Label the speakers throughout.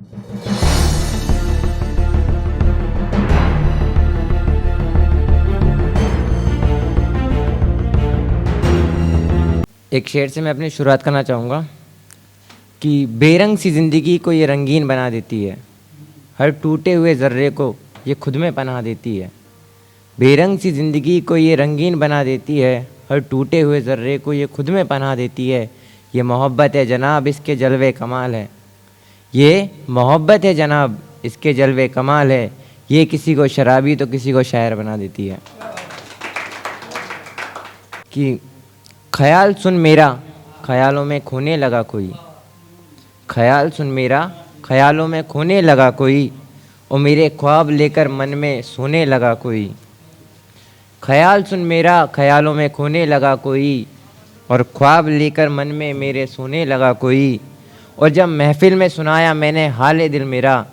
Speaker 1: एक शेर से मैं अपनी शुरुआत करना चाहूँगा कि बेरंग सी ज़िंदगी को ये रंगीन बना देती है, हर टूटे हुए ज़र्रे को ये खुद में पनाह देती है। बेरंग सी ज़िंदगी को ये रंगीन बना देती है, हर टूटे हुए ज़र्रे को ये खुद में पनाह देती है। ये मोहब्बत है जनाब, इसके जलवे कमाल है। ये मोहब्बत है जनाब, इसके जलवे कमाल है। ये किसी को शराबी तो किसी को शायर बना देती है। कि ख्याल सुन मेरा, ख्यालों में खोने लगा कोई। ख्याल सुन मेरा, ख्यालों में खोने लगा कोई। और मेरे ख्वाब लेकर मन में सोने लगा कोई। ख्याल सुन मेरा, ख्यालों में खोने लगा कोई। और ख्वाब लेकर मन में मेरे सोने लगा कोई। और जब महफिल में सुनाया मैंने हाले दिल मेरा,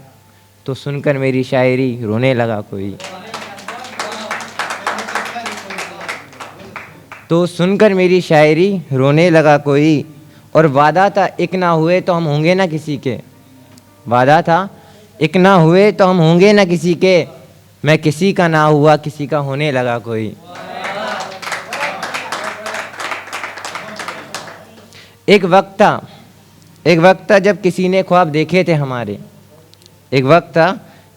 Speaker 1: तो सुनकर मेरी शायरी रोने लगा कोई। तो सुनकर मेरी शायरी रोने लगा कोई। और वादा था एक ना हुए तो हम होंगे ना किसी के। वादा था एक ना हुए तो हम होंगे ना किसी के। मैं किसी का ना हुआ, किसी का होने लगा कोई। एक वक्त था जब किसी ने ख्वाब देखे थे हमारे। एक वक्त था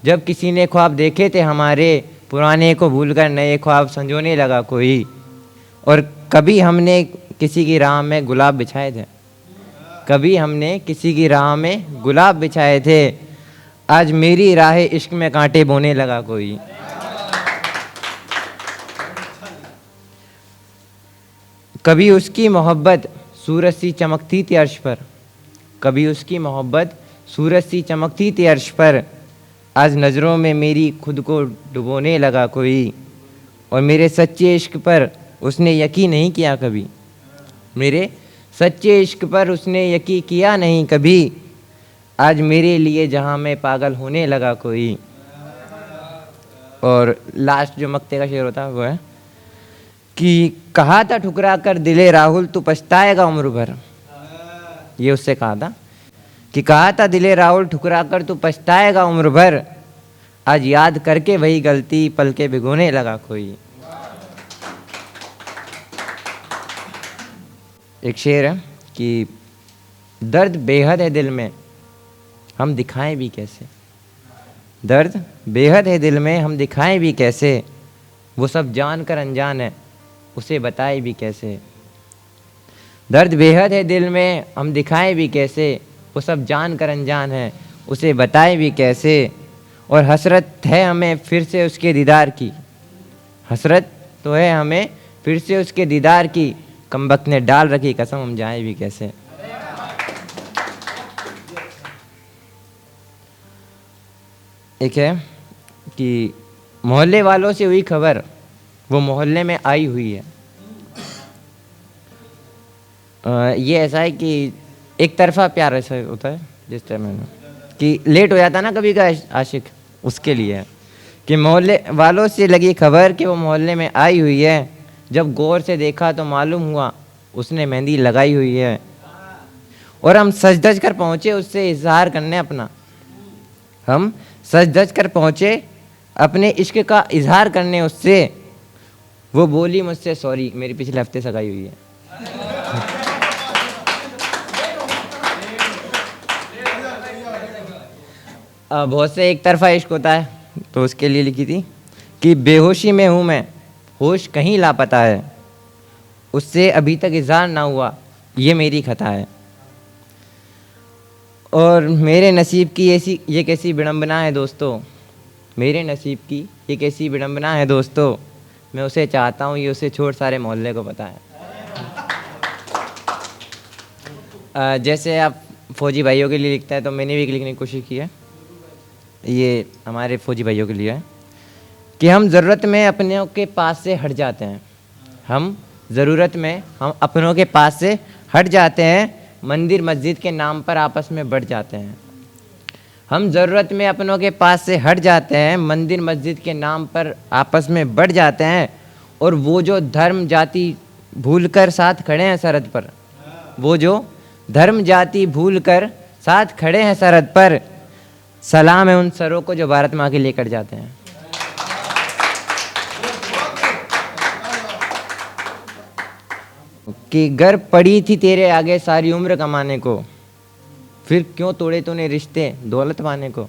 Speaker 1: जब किसी ने ख्वाब देखे थे हमारे। पुराने को भूलकर नए ख्वाब संजोने लगा कोई। और कभी हमने किसी की राह में गुलाब बिछाए थे। कभी हमने किसी की राह में गुलाब बिछाए थे। आज मेरी राह इश्क में कांटे बोने लगा कोई। कभी उसकी मोहब्बत सूरज सी चमकती थी अर्श पर। कभी उसकी मोहब्बत सूरज सी चमकती थी अर्श पर। आज नज़रों में मेरी खुद को डुबोने लगा कोई। और मेरे सच्चे इश्क पर उसने यकीन नहीं किया कभी। मेरे सच्चे इश्क पर उसने यकीन किया नहीं कभी। आज मेरे लिए जहाँ मैं पागल होने लगा कोई। और लास्ट जो मक्ते का शेर होता है वो है कि कहा था ठुकरा कर दिले राहुल तू पछताएगा उम्र भर। ये उससे कहा था कि कहा था दिले राहुल ठुकरा कर तू पछताएगा उम्र भर। आज याद करके वही गलती पल के भिगोने लगा कोई। एक शेर है कि दर्द बेहद है दिल में, हम दिखाएं भी कैसे। दर्द बेहद है दिल में, हम दिखाएं भी कैसे। वो सब जान कर अनजान है, उसे बताए भी कैसे। दर्द बेहद है दिल में, हम दिखाएं भी कैसे। वो सब जान कर अनजान है, उसे बताए भी कैसे। और हसरत है हमें फिर से उसके दीदार की। हसरत तो है हमें फिर से उसके दीदार की। कमबख्त ने डाल रखी कसम, हम जाएं भी कैसे। एक है कि मोहल्ले वालों से हुई खबर, वो मोहल्ले में आई हुई है। ये ऐसा है कि एक तरफा प्यार ऐसा होता है जिस टाइम में कि लेट हो जाता है ना कभी का आशिक, उसके लिए है कि मोहल्ले वालों से लगी खबर कि वो मोहल्ले में आई हुई है। जब गौर से देखा तो मालूम हुआ उसने मेहंदी लगाई हुई है। और हम सज धज कर पहुँचे उससे इजहार करने अपना। हम सज धज कर पहुँचे अपने इश्क का इजहार करने उससे। वो बोली मुझसे सॉरी, मेरी पिछले हफ्ते सगाई हुई है। बहुत से एक तरफा इश्क होता है, तो उसके लिए लिखी थी कि बेहोशी में हूँ मैं, होश कहीं लापता है। उससे अभी तक इज़हार ना हुआ, ये मेरी खता है। और मेरे नसीब की ये कैसी विडंबना है दोस्तों। मेरे नसीब की ये कैसी विडंबना है दोस्तों। मैं उसे चाहता हूँ, ये उसे छोड़ सारे मोहल्ले को पता है। जैसे आप फौजी भाइयों के लिए लिखता है, तो मैंने भी लिखने की कोशिश की है। ये हमारे फौजी भाइयों के लिए है कि हम ज़रूरत में अपनों के पास से हट जाते हैं। हम ज़रूरत में हम अपनों के पास से हट जाते हैं। मंदिर मस्जिद के नाम पर आपस में बढ़ जाते हैं। हम ज़रूरत में अपनों के पास से हट जाते हैं। मंदिर मस्जिद के नाम पर आपस में बढ़ जाते हैं। और वो जो धर्म जाति भूल कर साथ खड़े हैं सरहद पर, वो जो धर्म जाति भूल कर साथ खड़े हैं सरहद पर, सलाम है उन सरों को जो भारत माँ के लेकर जाते हैं। कि घर पड़ी थी तेरे आगे सारी उम्र कमाने को, फिर क्यों तोड़े तूने रिश्ते दौलत पाने को।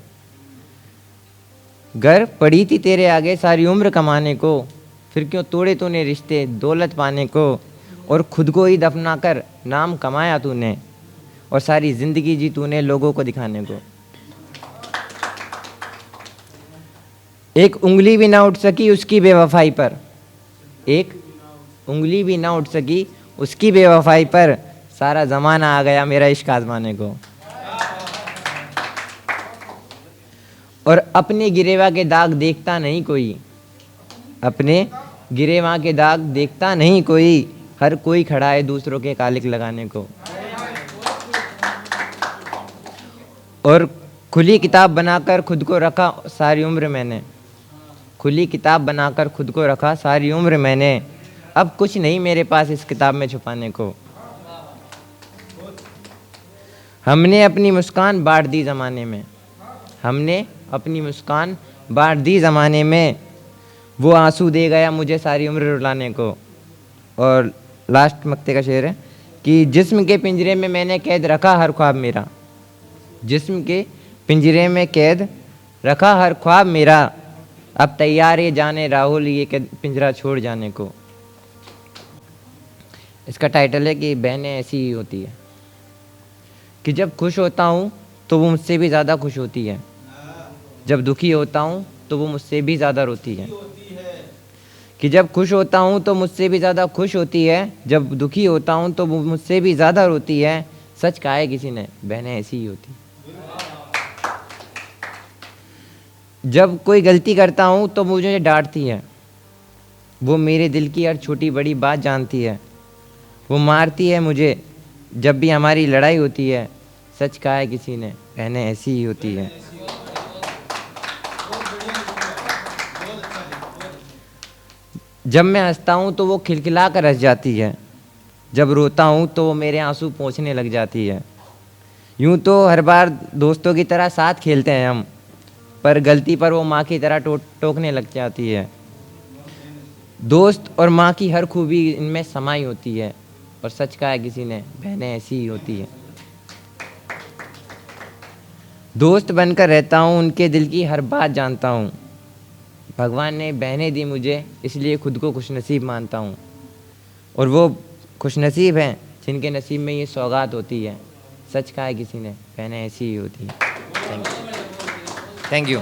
Speaker 1: घर पड़ी थी तेरे आगे सारी उम्र कमाने को, फिर क्यों तोड़े तूने रिश्ते दौलत पाने को। और खुद को ही दफना कर नाम कमाया तूने, और सारी जिंदगी जी तूने लोगों को दिखाने को। एक उंगली भी ना उठ सकी उसकी बेवफाई पर, एक उंगली भी ना उठ सकी उसकी बेवफाई पर, सारा ज़माना आ गया मेरा इश्क आजमाने को। और अपने गिरेवा के दाग देखता नहीं कोई, अपने गिरेवा के दाग देखता नहीं कोई, हर कोई खड़ा है दूसरों के कालिक लगाने को। और खुली किताब बनाकर खुद को रखा सारी उम्र मैंने, खुली किताब बनाकर खुद को रखा सारी उम्र मैंने, अब कुछ नहीं मेरे पास इस किताब में छुपाने को। हमने अपनी मुस्कान बांट दी ज़माने में, हमने अपनी मुस्कान बांट दी ज़माने में, वो आंसू दे गया मुझे सारी उम्र रुलाने को। और लास्ट मक्ते का शेर है कि जिस्म के पिंजरे में मैंने कैद रखा हर ख्वाब मेरा, जिस्म के पिंजरे में कैद रखा हर ख्वाब मेरा, अब तैयार है जाने राहुल ये पिंजरा छोड़ जाने को। इसका टाइटल है कि बहनें ऐसी ही होती है, कि जब खुश होता हूँ तो वो मुझसे भी ज़्यादा खुश होती है, जब दुखी होता हूँ तो वो मुझसे भी ज़्यादा रोती है। कि जब खुश होता हूँ तो मुझसे भी ज़्यादा खुश होती है, जब दुखी होता हूँ तो वो मुझसे भी ज़्यादा रोती है। सच कहा है किसी ने, बहनें ऐसी ही होती। जब कोई गलती करता हूँ तो मुझे डांटती है, वो मेरे दिल की हर छोटी बड़ी बात जानती है। वो मारती है मुझे जब भी हमारी लड़ाई होती है। सच कहा है किसी ने, बहनें ऐसी ही होती है। जब मैं हंसता हूँ तो वो खिलखिला कर हंस जाती है, जब रोता हूँ तो वो मेरे आंसू पोंछने लग जाती है। यूँ तो हर बार दोस्तों की तरह साथ खेलते हैं हम, पर गलती पर वो माँ की तरह टोकने लग जाती है। दोस्त और माँ की हर खूबी इनमें समाई होती है, और सच कहा है किसी ने, बहनें ऐसी ही होती है। दोस्त बनकर रहता हूँ, उनके दिल की हर बात जानता हूँ। भगवान ने बहनें दी मुझे, इसलिए खुद को खुशनसीब मानता हूँ। और वो खुशनसीब हैं जिनके नसीब में ये सौगात होती है। सच कहा है किसी ने, बहनें ऐसी ही होती हैं। Thank you.